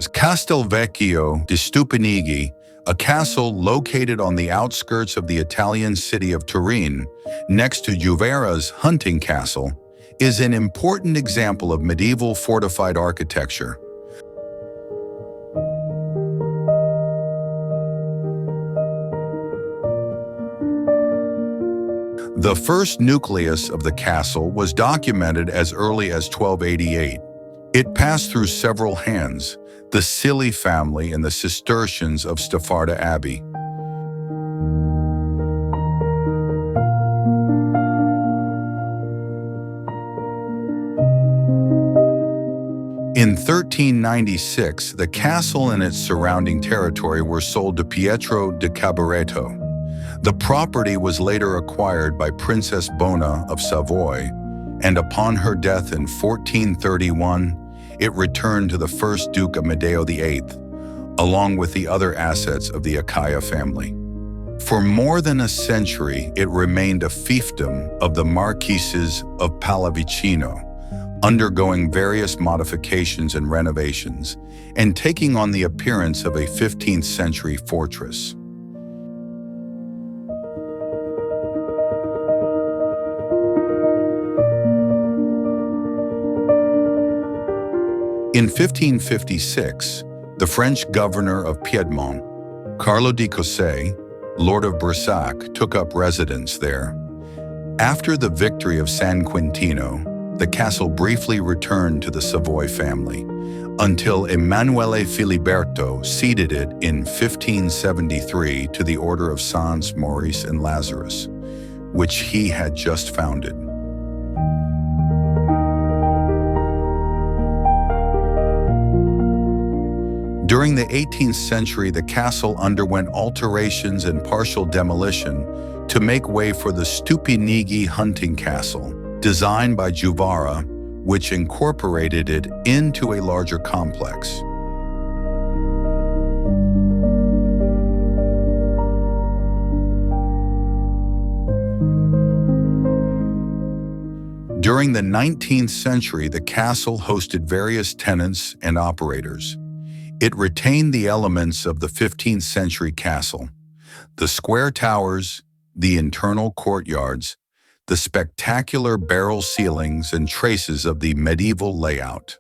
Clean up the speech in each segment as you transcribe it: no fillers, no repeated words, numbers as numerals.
Castelvecchio di Stupinigi, a castle located on the outskirts of the Italian city of Turin, next to Juvera's hunting castle, is an important example of medieval fortified architecture. The first nucleus of the castle was documented as early as 1288. It passed through several hands: the Silli family and the Cistercians of Staffarda Abbey. In 1396, the castle and its surrounding territory were sold to Pietro de Cabaretto. The property was later acquired by Princess Bona of Savoy, and upon her death in 1431, it returned to the first Duke Amadeo VIII, along with the other assets of the Acaia family. For more than a century, it remained a fiefdom of the Marquises of Pallavicino, undergoing various modifications and renovations, and taking on the appearance of a 15th century fortress. In 1556, the French governor of Piedmont, Carlo di Cossé, Lord of Brissac, took up residence there. After the victory of San Quintino, the castle briefly returned to the Savoy family, until Emanuele Filiberto ceded it in 1573 to the Order of Sans Maurice and Lazarus, which he had just founded. During the 18th century, the castle underwent alterations and partial demolition to make way for the Stupinigi hunting castle, designed by Juvara, which incorporated it into a larger complex. During the 19th century, the castle hosted various tenants and operators. It retained the elements of the 15th century castle: the square towers, the internal courtyards, the spectacular barrel ceilings, and traces of the medieval layout.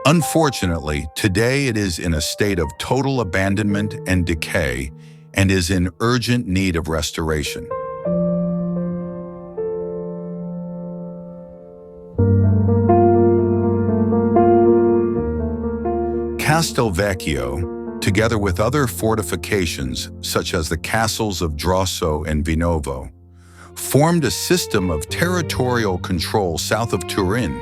Unfortunately, today it is in a state of total abandonment and decay and is in urgent need of restoration. Castelvecchio, together with other fortifications such as the castles of Drosso and Vinovo, formed a system of territorial control south of Turin.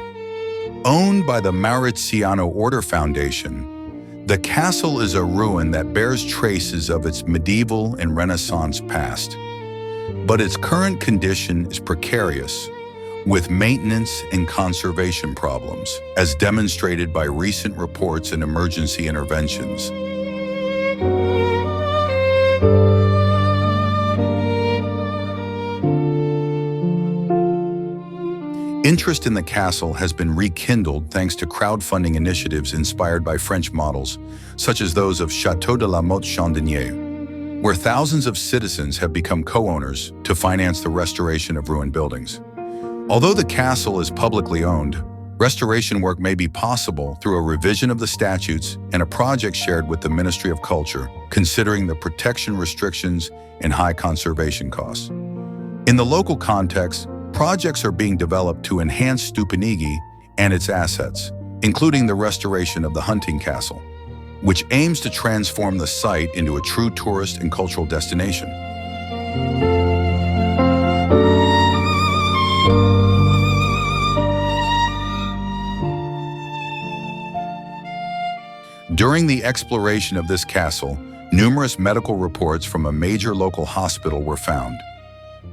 Owned by the Mauriziano Order Foundation, the castle is a ruin that bears traces of its medieval and Renaissance past. But its current condition is precarious, with maintenance and conservation problems, as demonstrated by recent reports and emergency interventions. Interest in the castle has been rekindled thanks to crowdfunding initiatives inspired by French models, such as those of Château de la Motte Chandonnier, where thousands of citizens have become co-owners to finance the restoration of ruined buildings. Although the castle is publicly owned, restoration work may be possible through a revision of the statutes and a project shared with the Ministry of Culture, considering the protection restrictions and high conservation costs. In the local context, projects are being developed to enhance Stupinigi and its assets, including the restoration of the hunting castle, which aims to transform the site into a true tourist and cultural destination. During the exploration of this castle, numerous medical reports from a major local hospital were found.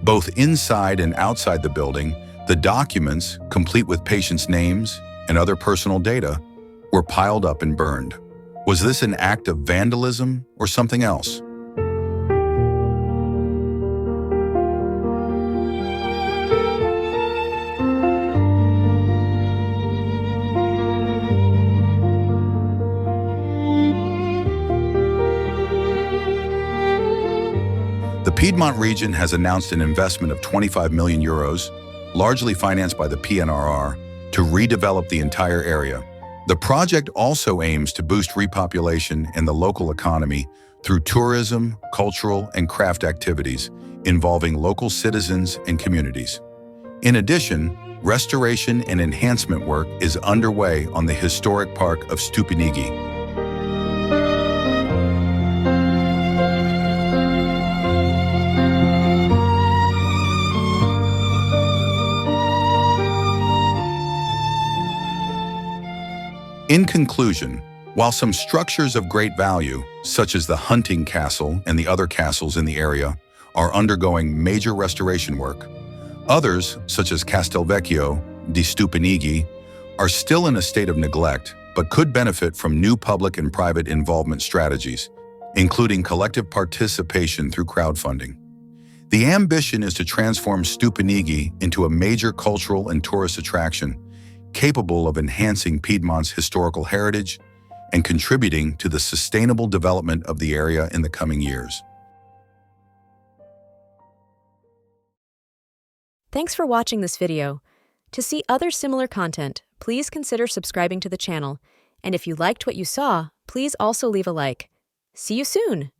Both inside and outside the building, the documents, complete with patients' names and other personal data, were piled up and burned. Was this an act of vandalism or something else? The Piedmont region has announced an investment of 25 million euros, largely financed by the PNRR, to redevelop the entire area. The project also aims to boost repopulation and the local economy through tourism, cultural, and craft activities involving local citizens and communities. In addition, restoration and enhancement work is underway on the historic park of Stupinigi. In conclusion, while some structures of great value, such as the hunting castle and the other castles in the area, are undergoing major restoration work, others, such as Castelvecchio di Stupinigi, are still in a state of neglect but could benefit from new public and private involvement strategies, including collective participation through crowdfunding. The ambition is to transform Stupinigi into a major cultural and tourist attraction capable of enhancing Piedmont's historical heritage and contributing to the sustainable development of the area in the coming years. Thanks for watching this video. To see other similar content, please consider subscribing to the channel. And if you liked what you saw, please also leave a like. See you soon!